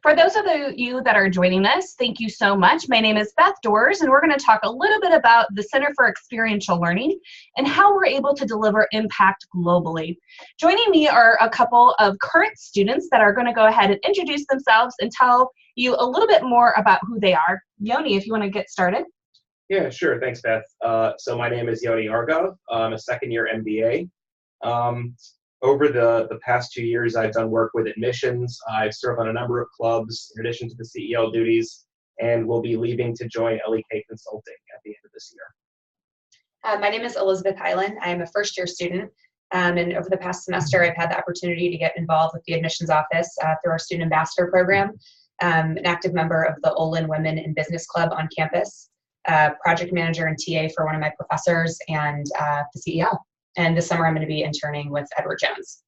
For those of you that are joining us, thank you so much. My name is Beth Doors, and we're going to talk a little bit about the Center for Experiential Learning and how we're able to deliver impact globally. Joining me are a couple of current students that are going to go ahead and introduce themselves and tell you a little bit more about who they are. Yoni, if you want to get started. Yeah, sure. Thanks, Beth. So my name is Yoni Argov. I'm a second-year MBA. Over the past 2 years, I've done work with admissions. I've served on a number of clubs in addition to the CEL duties, and will be leaving to join LEK Consulting at the end of this year. My name is Elizabeth Hyland. I am a first-year student, and over the past semester, I've had the opportunity to get involved with the admissions office through our student ambassador program. An active member of the Olin Business School on campus, project manager and TA for one of my professors, and the CEL. And this summer I'm going to be interning with Edward Jones.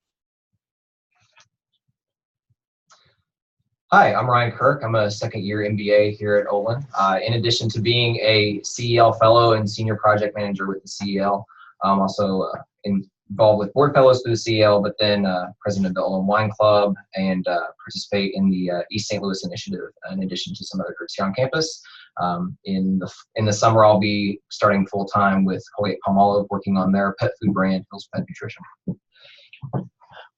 Hi, I'm Ryan Kirk. I'm a second-year MBA here at Olin. In addition to being a CEL fellow and senior project manager with the CEL, I'm also involved with board fellows for the CEL, but then president of the Olin Wine Club, and participate in the East St. Louis initiative, in addition to some other groups here on campus. In the summer, I'll be starting full-time with Colgate-Palmolive, working on their pet food brand, Hill's Pet Nutrition.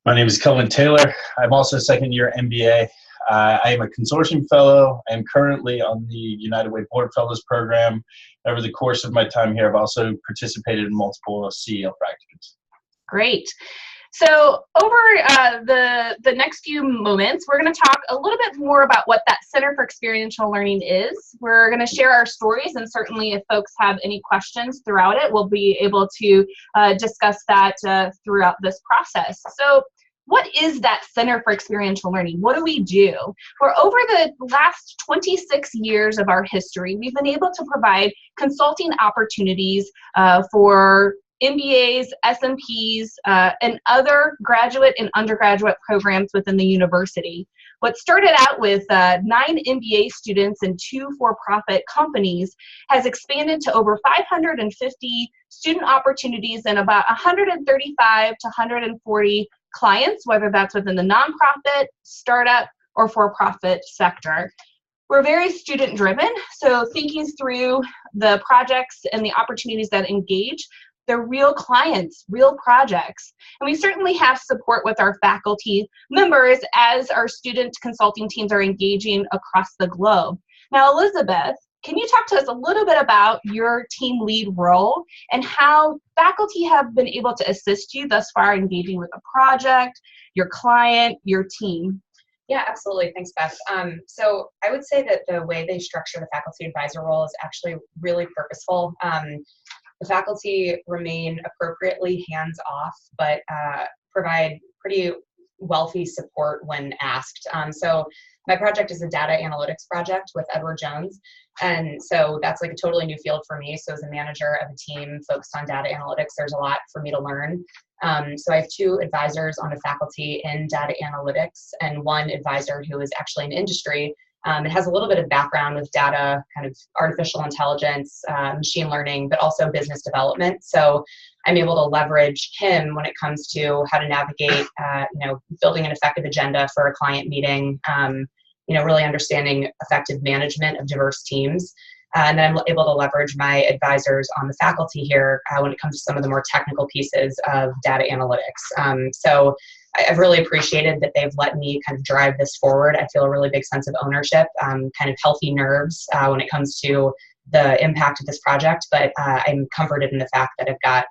My name is Kelvin Taylor. I'm also a second-year MBA. I am a consortium fellow. I am currently on the United Way Board Fellows program. Over the course of my time here, I've also participated in multiple CEL practicums. Great. So over the next few moments, we're going to talk a little bit more about what that Center for Experiential Learning is. We're going to share our stories, and certainly if folks have any questions throughout it, we'll be able to discuss that throughout this process. So what is that Center for Experiential Learning? What do we do? For over the last 26 years of our history, we've been able to provide consulting opportunities for MBAs, SMPs, and other graduate and undergraduate programs within the university. What started out with 9 MBA students and 2 for-profit companies has expanded to over 550 student opportunities and about 135 to 140 clients, whether that's within the nonprofit, startup, or for-profit sector. We're very student-driven, so thinking through the projects and the opportunities that engage, they're real clients, real projects. And we certainly have support with our faculty members as our student consulting teams are engaging across the globe. Now, Elizabeth, can you talk to us a little bit about your team lead role and how faculty have been able to assist you thus far engaging with a project, your client, your team? Yeah, absolutely. Thanks, Beth. So I would say that the way they structure the faculty advisor role is actually really purposeful. The faculty remain appropriately hands-off, but provide pretty wealthy support when asked. So my project is a data analytics project with Edward Jones. And so that's like a totally new field for me. So as a manager of a team focused on data analytics, there's a lot for me to learn. So I have 2 advisors on the faculty in data analytics, and 1 advisor who is actually in industry. It has a little bit of background with data, kind of artificial intelligence, machine learning, but also business development. So I'm able to leverage him when it comes to how to navigate, building an effective agenda for a client meeting, really understanding effective management of diverse teams. And then I'm able to leverage my advisors on the faculty here when it comes to some of the more technical pieces of data analytics. So I've really appreciated that they've let me kind of drive this forward. I feel a really big sense of ownership, kind of healthy nerves when it comes to the impact of this project, but I'm comforted in the fact that I've got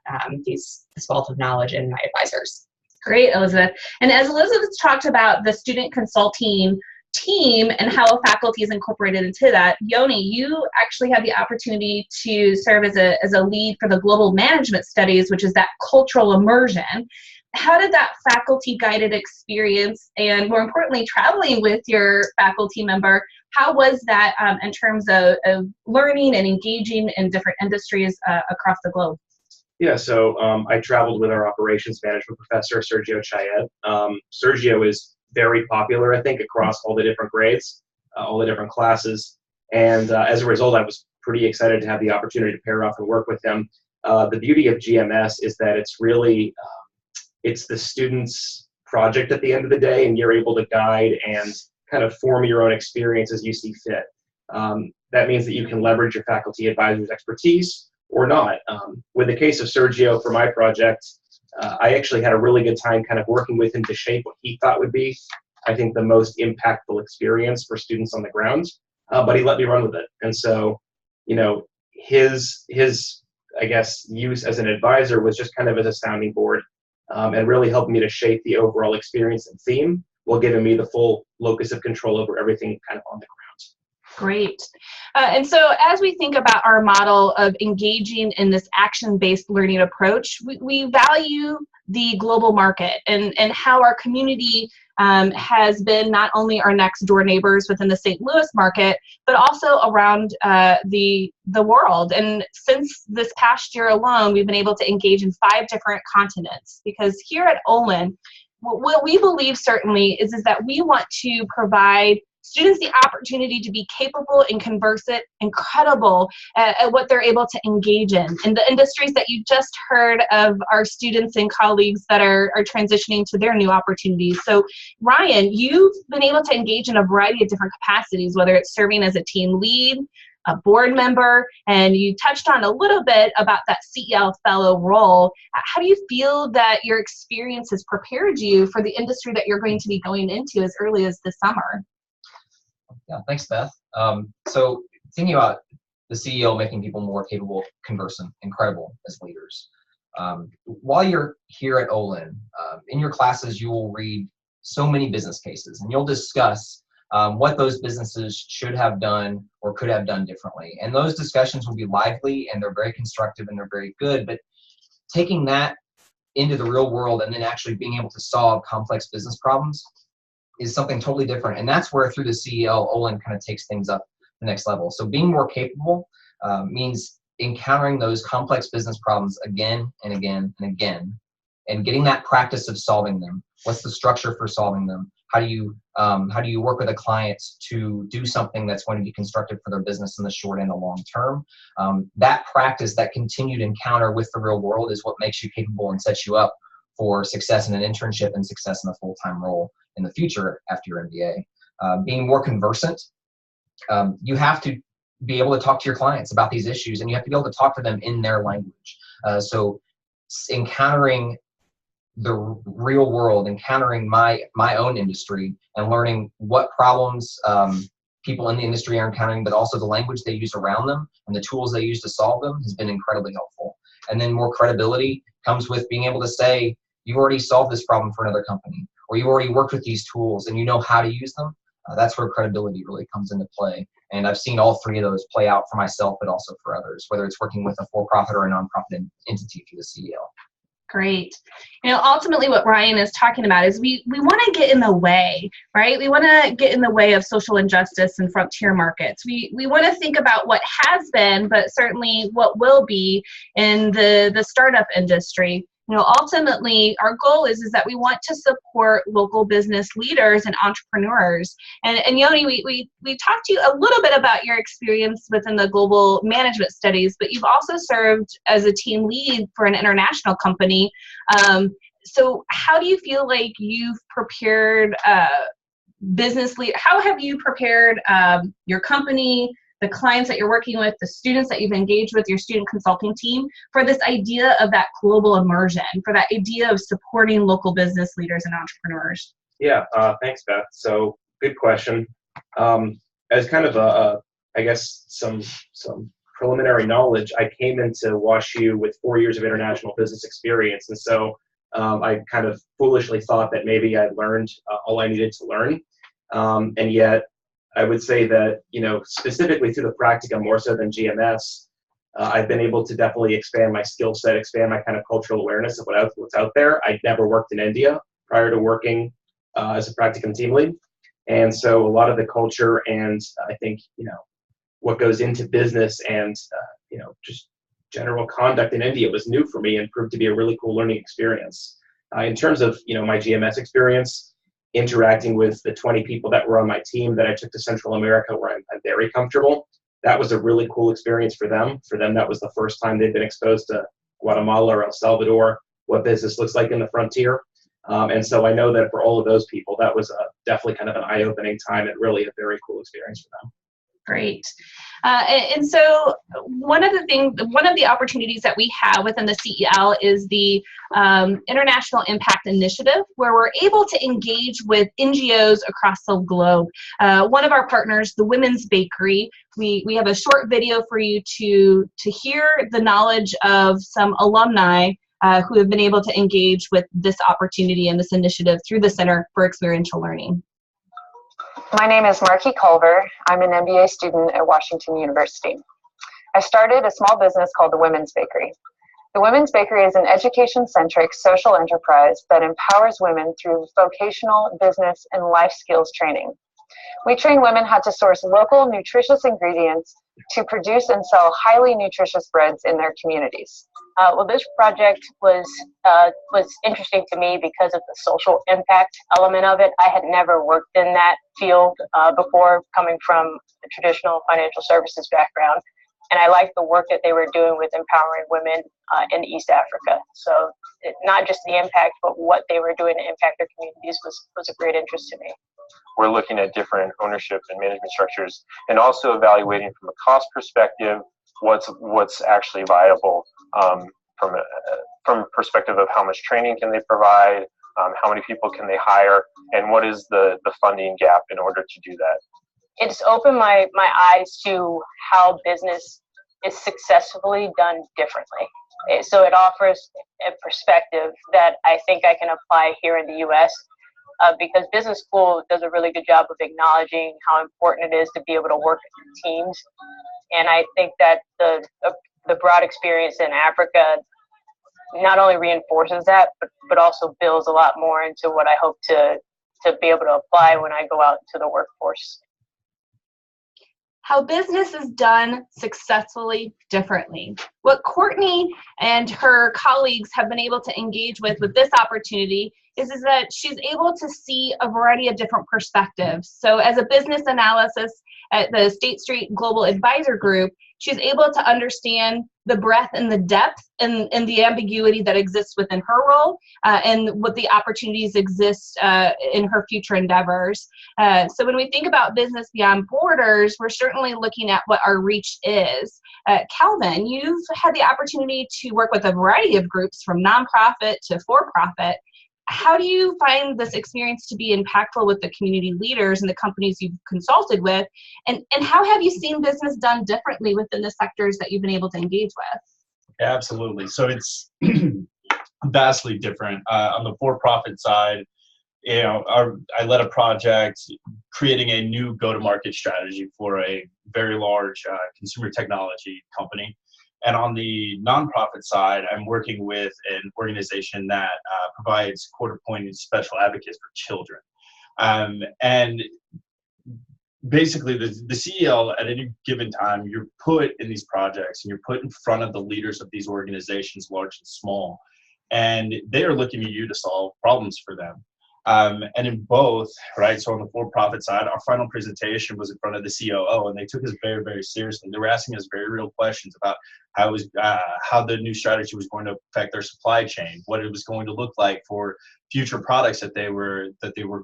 this wealth of knowledge in my advisors. Great, Elizabeth. And as Elizabeth talked about the student consulting team and how faculty is incorporated into that, Yoni, you actually had the opportunity to serve as a lead for the Global Management Studies, which is that cultural immersion. How did that faculty-guided experience, and more importantly, traveling with your faculty member, how was that in terms of learning and engaging in different industries across the globe? Yeah, so I traveled with our operations management professor, Sergio Chayed. Sergio is very popular, I think, across all the different grades, all the different classes. And as a result, I was pretty excited to have the opportunity to pair off and work with him. The beauty of GMS is that it's really, it's the student's project at the end of the day, and you're able to guide and kind of form your own experience as you see fit. That means that you can leverage your faculty advisor's expertise or not. With the case of Sergio for my project, I actually had a really good time kind of working with him to shape what he thought would be, I think, the most impactful experience for students on the ground. But he let me run with it. And so, you know, his I guess, use as an advisor was just kind of as a sounding board, and really helped me to shape the overall experience and theme while giving me the full locus of control over everything kind of on the ground. Great. And so as we think about our model of engaging in this action-based learning approach, we value the global market and how our community has been not only our next door neighbors within the St. Louis market, but also around the world. And since this past year alone, we've been able to engage in 5 different continents, because here at Olin, what we believe certainly is that we want to provide students the opportunity to be capable and conversant, incredible at what they're able to engage in the industries that you just heard of our students and colleagues that are transitioning to their new opportunities. So Ryan, you've been able to engage in a variety of different capacities, whether it's serving as a team lead, a board member, and you touched on a little bit about that CEL fellow role. How do you feel that your experience has prepared you for the industry that you're going to be going into as early as this summer? Yeah, thanks, Beth. So thinking about the CEO making people more capable, conversant, incredible as leaders. While you're here at Olin, in your classes, you will read so many business cases, and you'll discuss what those businesses should have done or could have done differently. And those discussions will be lively, and they're very constructive, and they're very good. But taking that into the real world and then actually being able to solve complex business problems is something totally different. And that's where through the CEL, Olin kind of takes things up the next level. So being more capable means encountering those complex business problems again and again and again, and getting that practice of solving them. What's the structure for solving them? How do you work with a client to do something that's going to be constructive for their business in the short and the long term? That practice, that continued encounter with the real world, is what makes you capable and sets you up for success in an internship and success in a full-time role in the future after your MBA. Being more conversant, you have to be able to talk to your clients about these issues, and you have to be able to talk to them in their language. So encountering the real world, encountering my own industry, and learning what problems people in the industry are encountering, but also the language they use around them and the tools they use to solve them, has been incredibly helpful. And then more credibility comes with being able to say, you've already solved this problem for another company, or you've already worked with these tools and you know how to use them. That's where credibility really comes into play. And I've seen all 3 of those play out for myself, but also for others, whether it's working with a for-profit or a nonprofit entity through the CEL. Great. You know, ultimately what Ryan is talking about is we want to get in the way, right? We want to get in the way of social injustice and frontier markets. We want to think about what has been, but certainly what will be in the startup industry. You know, ultimately, our goal is that we want to support local business leaders and entrepreneurs. And Yoni, we talked to you a little bit about your experience within the global management studies, but you've also served as a team lead for an international company. So how do you feel like you've prepared how have you prepared your company, the clients that you're working with, the students that you've engaged with, your student consulting team, for this idea of that global immersion, for that idea of supporting local business leaders and entrepreneurs? Yeah, thanks, Beth. So good question. As kind of I guess some preliminary knowledge, I came into WashU with 4 years of international business experience, and so I kind of foolishly thought that maybe I'd learned all I needed to learn, and yet I would say that, you know, specifically through the practicum more so than GMS, I've been able to definitely expand my skill set, expand my kind of cultural awareness of what's out there. I'd never worked in India prior to working as a practicum team lead. And so a lot of the culture and I think, you know, what goes into business and, you know, just general conduct in India was new for me and proved to be a really cool learning experience. In terms of, you know, my GMS experience, interacting with the 20 people that were on my team that I took to Central America, where I'm very comfortable. That was a really cool experience for them. For them, that was the first time they'd been exposed to Guatemala or El Salvador, what business looks like in the frontier. And so I know that for all of those people, that was definitely kind of an eye-opening time and really a very cool experience for them. Great. And so one of the opportunities that we have within the CEL is the International Impact Initiative, where we're able to engage with NGOs across the globe. One of our partners, the Women's Bakery, we have a short video for you to hear the knowledge of some alumni who have been able to engage with this opportunity and this initiative through the Center for Experiential Learning. My name is Marky Culver. I'm an MBA student at Washington University. I started a small business called the Women's Bakery. The Women's Bakery is an education-centric social enterprise that empowers women through vocational, business, and life skills training. We train women how to source local, nutritious ingredients to produce and sell highly nutritious breads in their communities. Well, this project was interesting to me because of the social impact element of it. I had never worked in that field before, coming from a traditional financial services background, and I liked the work that they were doing with empowering women in East Africa. So not just the impact, but what they were doing to impact their communities was a great interest to me. We're looking at different ownership and management structures, and also evaluating from a cost perspective what's actually viable from a perspective of how much training can they provide, how many people can they hire, and what is the funding gap in order to do that. It's opened my eyes to how business is successfully done differently. So it offers a perspective that I think I can apply here in the U.S. Because business school does a really good job of acknowledging how important it is to be able to work in teams. And I think that the broad experience in Africa not only reinforces that, but also builds a lot more into what I hope to be able to apply when I go out into the workforce. How business is done successfully differently. What Courtney and her colleagues have been able to engage with this opportunity is that she's able to see a variety of different perspectives. So as a business analysis at the State Street Global Advisor Group, she's able to understand the breadth and the depth and the ambiguity that exists within her role and what the opportunities exist in her future endeavors. So when we think about business beyond borders, we're certainly looking at what our reach is. Calvin, you've had the opportunity to work with a variety of groups from nonprofit to for-profit. How do you find this experience to be impactful with the community leaders and the companies you've consulted with? And how have you seen business done differently within the sectors that you've been able to engage with? Absolutely. So it's vastly different. On the for-profit side, I led a project creating a new go-to-market strategy for a very large consumer technology company. And on the nonprofit side, I'm working with an organization that provides court-appointed special advocates for children. And basically, the CEL, at any given time, you're put in these projects and you're put in front of the leaders of these organizations, large and small. And they are looking at you to solve problems for them. And in both, right, so on the for-profit side, our final presentation was in front of the COO, and they took us very, very seriously. They were asking us very real questions about how the new strategy was going to affect their supply chain, what it was going to look like for future products that they were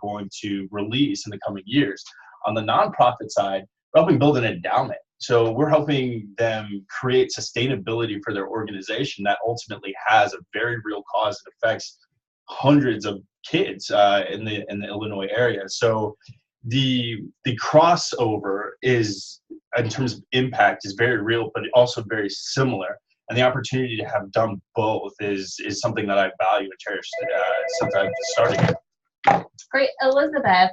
going to release in the coming years. On the nonprofit side, we're helping build an endowment. So we're helping them create sustainability for their organization that ultimately has a very real cause that affects hundreds of kids in the Illinois area. So the crossover is, in terms of impact, is very real, but also very similar. And the opportunity to have done both is something that I value and cherish since I've started. Great, Elizabeth.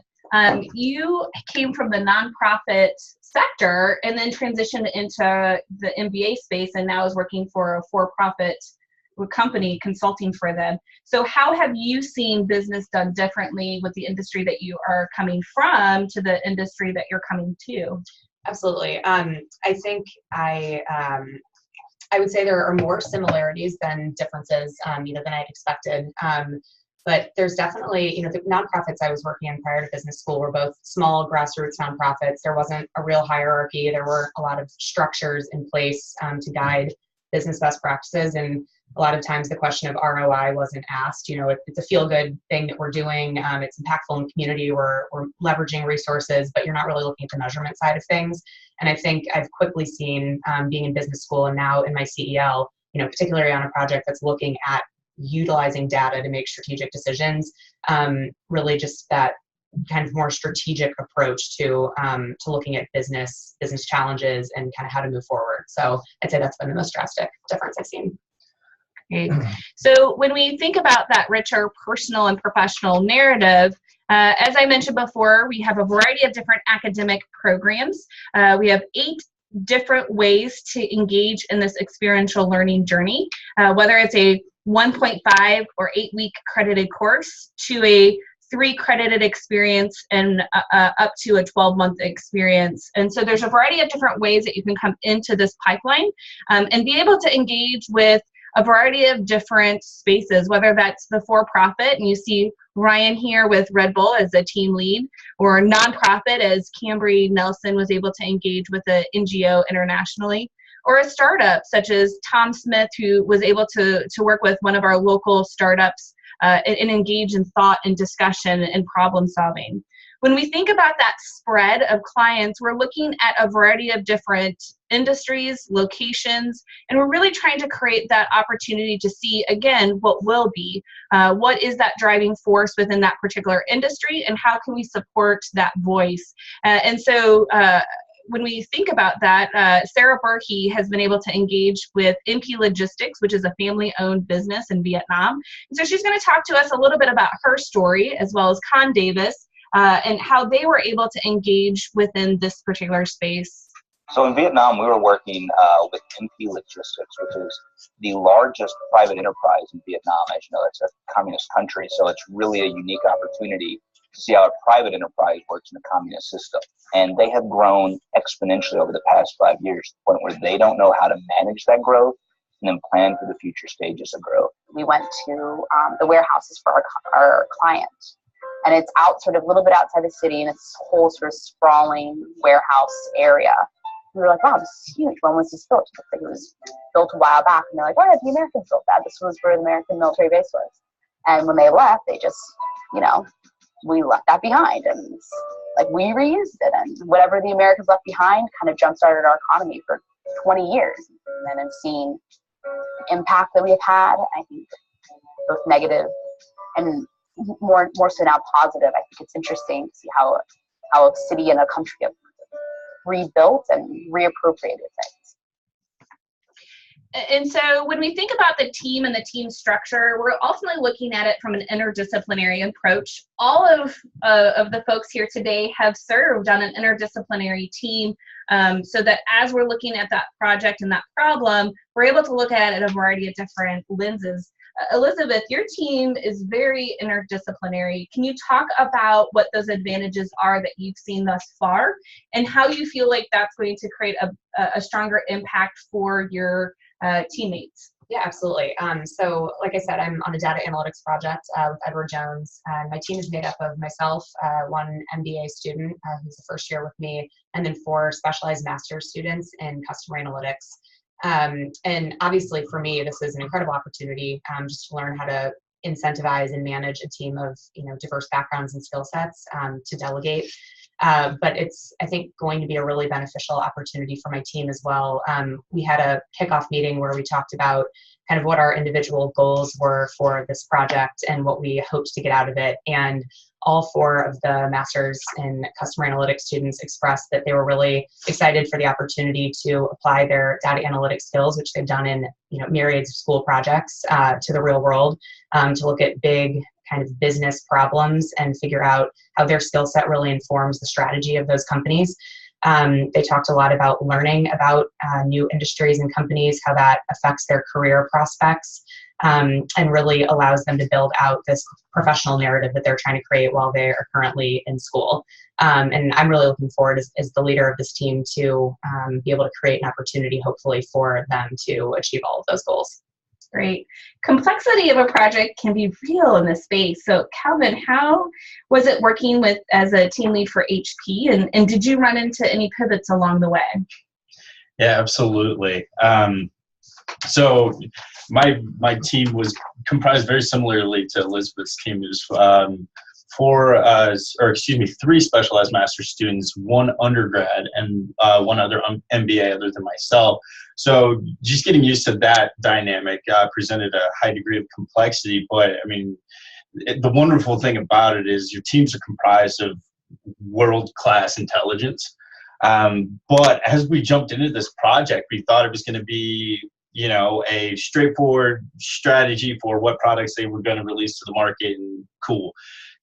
You came from the nonprofit sector and then transitioned into the MBA space, and now is working for a for-profit company consulting for them. So how have you seen business done differently with the industry that you are coming from to the industry that you're coming to? Absolutely. I think I would say there are more similarities than differences, than I'd expected. But there's definitely, the nonprofits I was working in prior to business school were both small grassroots nonprofits. There wasn't a real hierarchy. There were a lot of structures in place to guide business best practices. And a lot of times the question of ROI wasn't asked. It's a feel-good thing that we're doing. It's impactful in the community. We're leveraging resources, but you're not really looking at the measurement side of things. And I think I've quickly seen, being in business school and now in my CEL, particularly on a project that's looking at utilizing data to make strategic decisions, really just that kind of more strategic approach to looking at business challenges and kind of how to move forward. So I'd say that's been the most drastic difference I've seen. Okay. So when we think about that richer personal and professional narrative, as I mentioned before, we have a variety of different academic programs. We have 8 different ways to engage in this experiential learning journey, whether it's a 1.5 or 8-week credited course to a 3 credited experience and up to a 12-month experience. And so there's a variety of different ways that you can come into this pipeline and be able to engage with a variety of different spaces, whether that's the for-profit, and you see Ryan here with Red Bull as a team lead, or nonprofit as Cambry Nelson was able to engage with an NGO internationally, or a startup such as Tom Smith, who was able to work with one of our local startups and engage in thought and discussion and problem solving. When we think about that spread of clients, we're looking at a variety of different industries, locations, and we're really trying to create that opportunity to see, again, what will be, what is that driving force within that particular industry, and how can we support that voice. And so when we think about that, Sarah Berkey has been able to engage with MP Logistics, which is a family-owned business in Vietnam. And so she's going to talk to us a little bit about her story, as well as Con Davis, and how they were able to engage within this particular space. So in Vietnam, we were working with MP Logistics, which is the largest private enterprise in Vietnam. As you know, it's a communist country, so it's really a unique opportunity to see how a private enterprise works in a communist system. And they have grown exponentially over the past 5 years, to the point where they don't know how to manage that growth and then plan for the future stages of growth. We went to the warehouses for our client. And it's out sort of a little bit outside the city, and it's this whole sort of sprawling warehouse area. We were like, wow, this is huge. When was this built? It looked like it was built a while back. And they're like, oh, yeah, the Americans built that. This was where the American military base was. And when they left, they just, we left that behind. And like we reused it. And whatever the Americans left behind kind of jump-started our economy for 20 years. And then I've seen the impact that we have had, I think, both negative and more so now positive. I think it's interesting to see how a city and a country have rebuilt and reappropriated things. And so when we think about the team and the team structure, we're ultimately looking at it from an interdisciplinary approach. All of the folks here today have served on an interdisciplinary team, so that as we're looking at that project and that problem, we're able to look at it at a variety of different lenses. Elizabeth, your team is very interdisciplinary. Can you talk about what those advantages are that you've seen thus far, and how you feel like that's going to create a stronger impact for your teammates? Yeah, absolutely. So like I said, I'm on a data analytics project with Edward Jones, and my team is made up of myself, one MBA student who's the first year with me, and then 4 specialized master's students in customer analytics. And obviously for me, this is an incredible opportunity just to learn how to incentivize and manage a team of diverse backgrounds and skill sets, to delegate. But it's, I think, going to be a really beneficial opportunity for my team as well. We had a kickoff meeting where we talked about kind of what our individual goals were for this project and what we hoped to get out of it. And all 4 of the master's in customer analytics students expressed that they were really excited for the opportunity to apply their data analytics skills, which they've done in myriads of school projects, to the real world, to look at big kind of business problems and figure out how their skill set really informs the strategy of those companies. They talked a lot about learning about new industries and companies, how that affects their career prospects, and really allows them to build out this professional narrative that they're trying to create while they are currently in school. And I'm really looking forward as the leader of this team to be able to create an opportunity, hopefully, for them to achieve all of those goals. Great. Complexity of a project can be real in this space. So Calvin, how was it working as a team lead for HP, and did you run into any pivots along the way? Yeah, absolutely. So my team was comprised very similarly to Elizabeth's team. It was three specialized master's students, one undergrad, and one other MBA other than myself. So just getting used to that dynamic presented a high degree of complexity. But I mean, the wonderful thing about it is your teams are comprised of world-class intelligence. But as we jumped into this project, we thought it was going to be, a straightforward strategy for what products they were going to release to the market, and cool.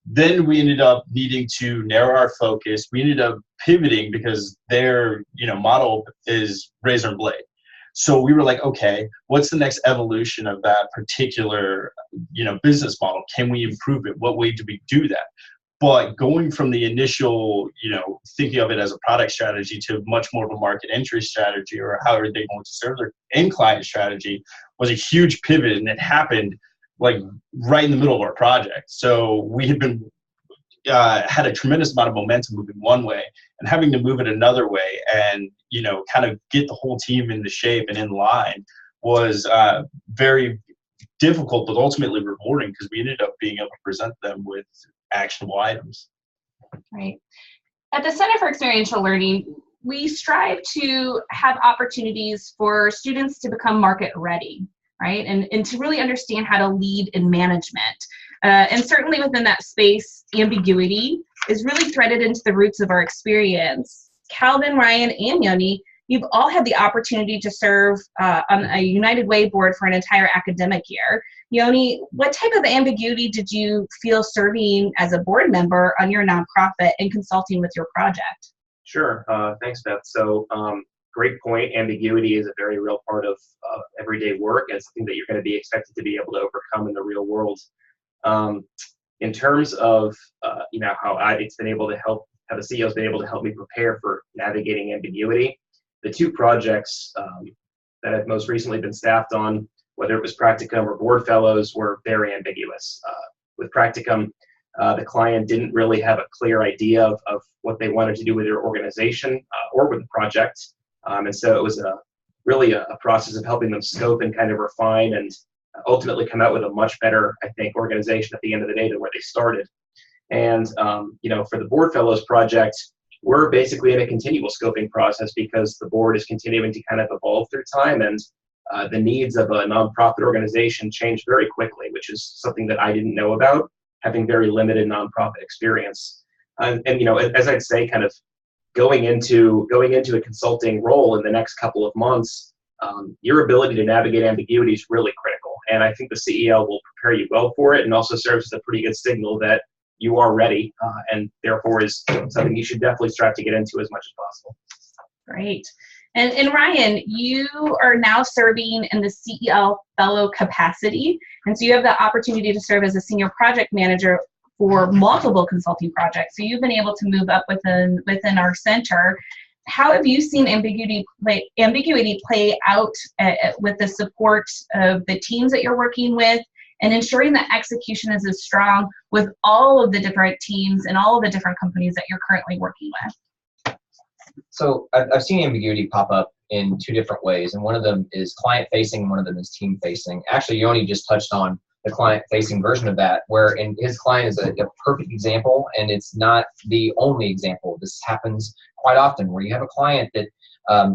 Then we ended up needing to narrow our focus. We ended up pivoting because their, model is razor and blade. So we were like, okay, what's the next evolution of that particular, business model? Can we improve it? What way do we do that? But going from the initial, thinking of it as a product strategy to much more of a market entry strategy, or how are they going to serve their end client strategy, was a huge pivot, and it happened like right in the middle of our project. So we had been had a tremendous amount of momentum moving one way, and having to move it another way, and kind of get the whole team into shape and in line was very difficult, but ultimately rewarding, because we ended up being able to present them with actionable items. Right. At the Center for Experiential Learning, we strive to have opportunities for students to become market ready, right? And to really understand how to lead in management. And certainly within that space, ambiguity is really threaded into the roots of our experience. Calvin, Ryan, and Yoni, you've all had the opportunity to serve on a United Way board for an entire academic year. Yoni, what type of ambiguity did you feel serving as a board member on your nonprofit and consulting with your project? Sure. Thanks, Beth. So great point. Ambiguity is a very real part of everyday work, and something that you're going to be expected to be able to overcome in the real world. In terms of how it's been able to help, how the CEO has been able to help me prepare for navigating ambiguity, the two projects that I've most recently been staffed on, whether it was practicum or board fellows, were very ambiguous. With practicum, the client didn't really have a clear idea of what they wanted to do with their organization or with the project. And so it was really a process of helping them scope and kind of refine and ultimately come out with a much better, I think, organization at the end of the day than where they started. And, for the board fellows project, we're basically in a continual scoping process, because the board is continuing to kind of evolve through time, and the needs of a nonprofit organization change very quickly, which is something that I didn't know about, having very limited nonprofit experience. And as I'd say, kind of going into a consulting role in the next couple of months, your ability to navigate ambiguity is really critical. And I think the CEL will prepare you well for it, and also serves as a pretty good signal that you are ready, and therefore is something you should definitely strive to get into as much as possible. Great. And Ryan, you are now serving in the CEL fellow capacity, and so you have the opportunity to serve as a senior project manager for multiple consulting projects. So you've been able to move up within our center. How have you seen ambiguity play out with the support of the teams that you're working with, and ensuring that execution is as strong with all of the different teams and all of the different companies that you're currently working with? So I've seen ambiguity pop up in two different ways, and one of them is client-facing, and one of them is team-facing. Actually, Yoni just touched on the client-facing version of that, where his client is a perfect example, and it's not the only example. This happens quite often, where you have a client that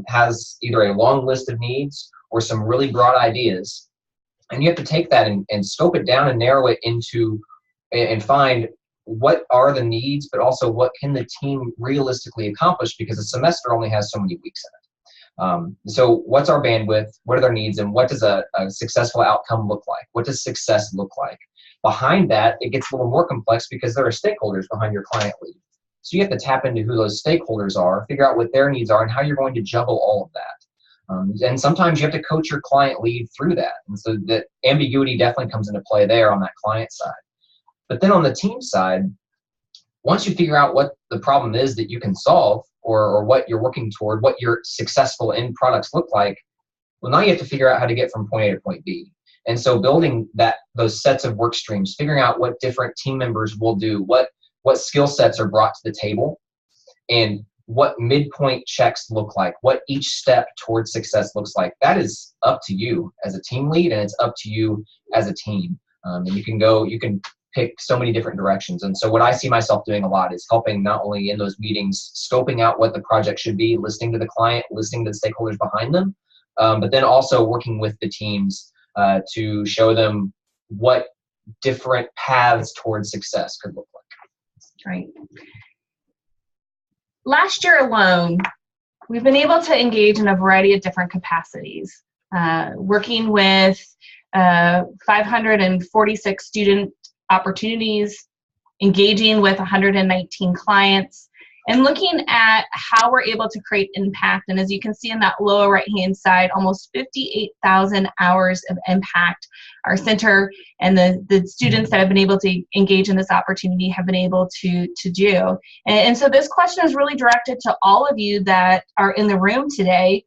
has either a long list of needs or some really broad ideas, and you have to take that and scope it down and narrow it into and find what are the needs, but also what can the team realistically accomplish, because a semester only has so many weeks in it. So what's our bandwidth, what are their needs, and what does a successful outcome look like? What does success look like? Behind that, it gets a little more complex, because there are stakeholders behind your client lead. So you have to tap into who those stakeholders are, figure out what their needs are, and how you're going to juggle all of that. And sometimes you have to coach your client lead through that. And so that ambiguity definitely comes into play there on that client side. But then on the team side, once you figure out what the problem is that you can solve, or what you're working toward, what your successful end products look like, well, now you have to figure out how to get from point A to point B. And so building those sets of work streams, figuring out what different team members will do, what skill sets are brought to the table, and what midpoint checks look like, what each step towards success looks like, that is up to you as a team lead, and it's up to you as a team. And you can pick so many different directions. And so what I see myself doing a lot is helping not only in those meetings, scoping out what the project should be, listening to the client, listening to the stakeholders behind them, but then also working with the teams to show them what different paths towards success could look like. Right. Last year alone, we've been able to engage in a variety of different capacities, working with 546 student opportunities, engaging with 119 clients, and looking at how we're able to create impact. And as you can see in that lower right-hand side, almost 58,000 hours of impact our center and the students that have been able to engage in this opportunity have been able to do. And so this question is really directed to all of you that are in the room today.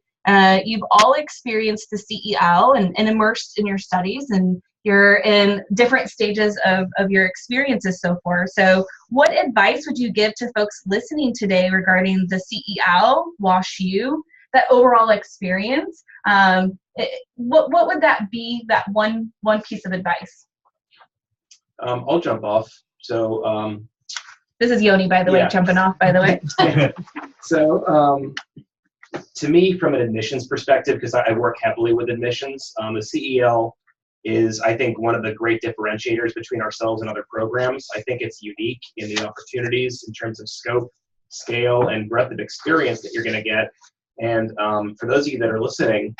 You've all experienced the CEL and immersed in your studies, and you're in different stages of your experiences so far. So what advice would you give to folks listening today regarding the CEL, WashU, that overall experience? What would that be, that one piece of advice? I'll jump off. So this is Yoni, by the way, jumping off, by the way. So to me, from an admissions perspective, because I work heavily with admissions, the CEL is, I think, one of the great differentiators between ourselves and other programs. I think it's unique in the opportunities in terms of scope, scale, and breadth of experience that you're going to get. And for those of you that are listening,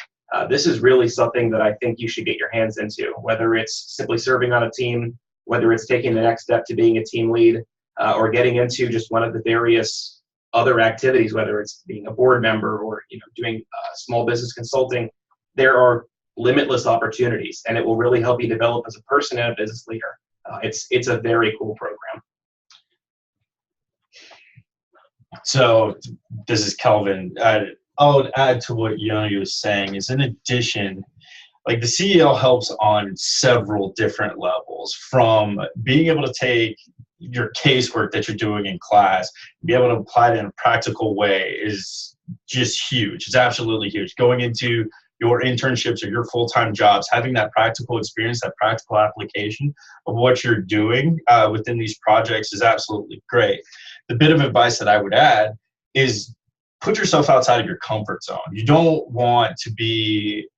this is really something that I think you should get your hands into, whether it's simply serving on a team, whether it's taking the next step to being a team lead, or getting into just one of the various other activities, whether it's being a board member or doing small business consulting. There are limitless opportunities, and it will really help you develop as a person and a business leader. It's a very cool program. So this is Kelvin. I would add to what Yoni was saying is, in addition, like, the CEL helps on several different levels, from being able to take your casework that you're doing in class, be able to apply it in a practical way is just huge. It's absolutely huge. Going into your internships or your full-time jobs, having that practical experience, that practical application of what you're doing within these projects is absolutely great. The bit of advice that I would add is put yourself outside of your comfort zone. You don't want to be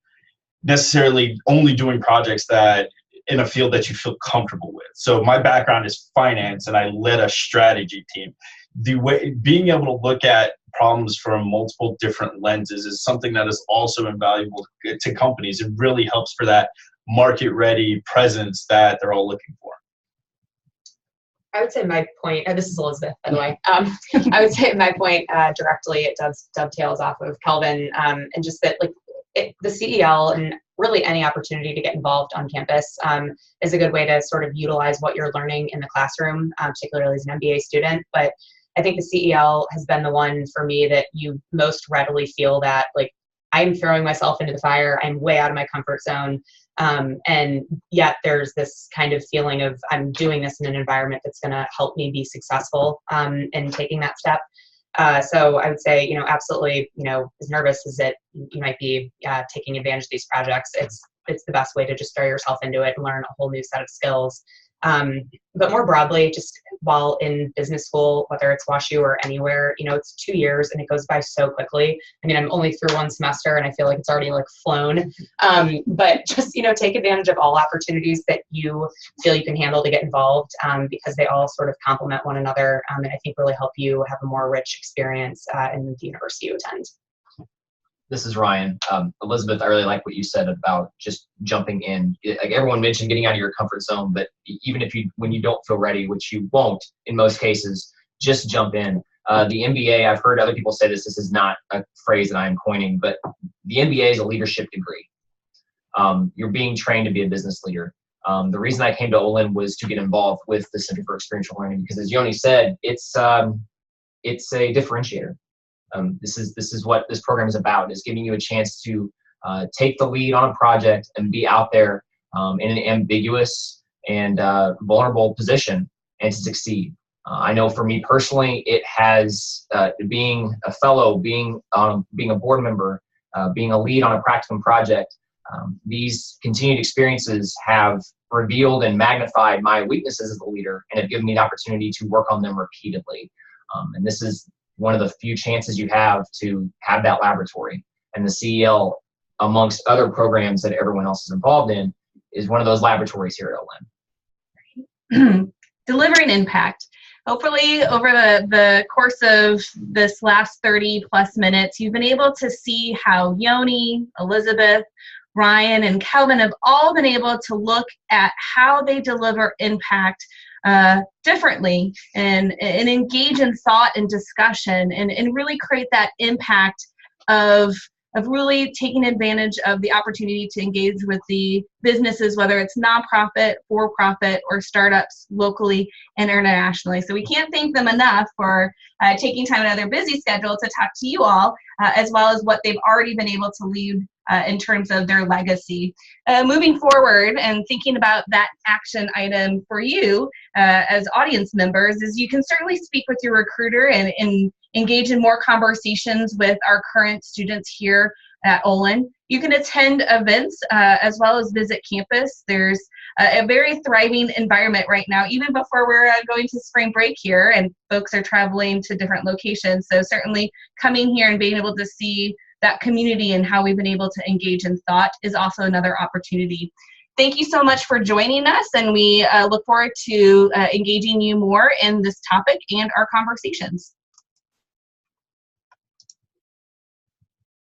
necessarily only doing projects that in a field that you feel comfortable with. So my background is finance, and I led a strategy team. Being able to look at problems from multiple different lenses is something that is also invaluable to companies. It really helps for that market-ready presence that they're all looking for. I would say my point, this is Elizabeth, by the way. I would say my point directly, it dovetails off of Kelvin, and just that, like, the CEL and really any opportunity to get involved on campus is a good way to sort of utilize what you're learning in the classroom, particularly as an MBA student. But I think the CEL has been the one for me that you most readily feel that, like, I'm throwing myself into the fire, I'm way out of my comfort zone, and yet there's this kind of feeling of I'm doing this in an environment that's going to help me be successful in taking that step. So I would say, absolutely, as nervous as you might be taking advantage of these projects, it's the best way to just throw yourself into it and learn a whole new set of skills. But more broadly, just while in business school, whether it's WashU or anywhere, it's 2 years and it goes by so quickly. I mean, I'm only through one semester and I feel like it's already like flown. But just, take advantage of all opportunities that you feel you can handle to get involved, because they all sort of complement one another, and I think really help you have a more rich experience in the university you attend. This is Ryan. Elizabeth, I really like what you said about just jumping in. Like everyone mentioned, getting out of your comfort zone, but even when you don't feel ready, which you won't in most cases, just jump in. The MBA, I've heard other people say this is not a phrase that I'm coining, but the MBA is a leadership degree. You're being trained to be a business leader. The reason I came to Olin was to get involved with the Center for Experiential Learning, because as Yoni said, it's a differentiator. This is what this program is about, is giving you a chance to take the lead on a project and be out there in an ambiguous and vulnerable position and to succeed. I know for me personally, it has being a fellow, being a board member, being a lead on a practicum project. These continued experiences have revealed and magnified my weaknesses as a leader and have given me the opportunity to work on them repeatedly. And this is one of the few chances you have to have that laboratory. And the CEL, amongst other programs that everyone else is involved in, is one of those laboratories here at Olin. Delivering impact. Hopefully, over the course of this last 30 plus minutes, you've been able to see how Yoni, Elizabeth, Ryan, and Kelvin have all been able to look at how they deliver impact differently and engage in thought and discussion and really create that impact of really taking advantage of the opportunity to engage with the businesses, whether it's nonprofit, for-profit, or startups locally and internationally. So we can't thank them enough for taking time out of their busy schedule to talk to you all, as well as what they've already been able to leave in terms of their legacy. Moving forward and thinking about that action item for you as audience members is you can certainly speak with your recruiter and engage in more conversations with our current students here at Olin. You can attend events as well as visit campus. There's a very thriving environment right now, even before we're going to spring break here and folks are traveling to different locations. So certainly coming here and being able to see that community and how we've been able to engage in thought is also another opportunity. Thank you so much for joining us, and we look forward to engaging you more in this topic and our conversations.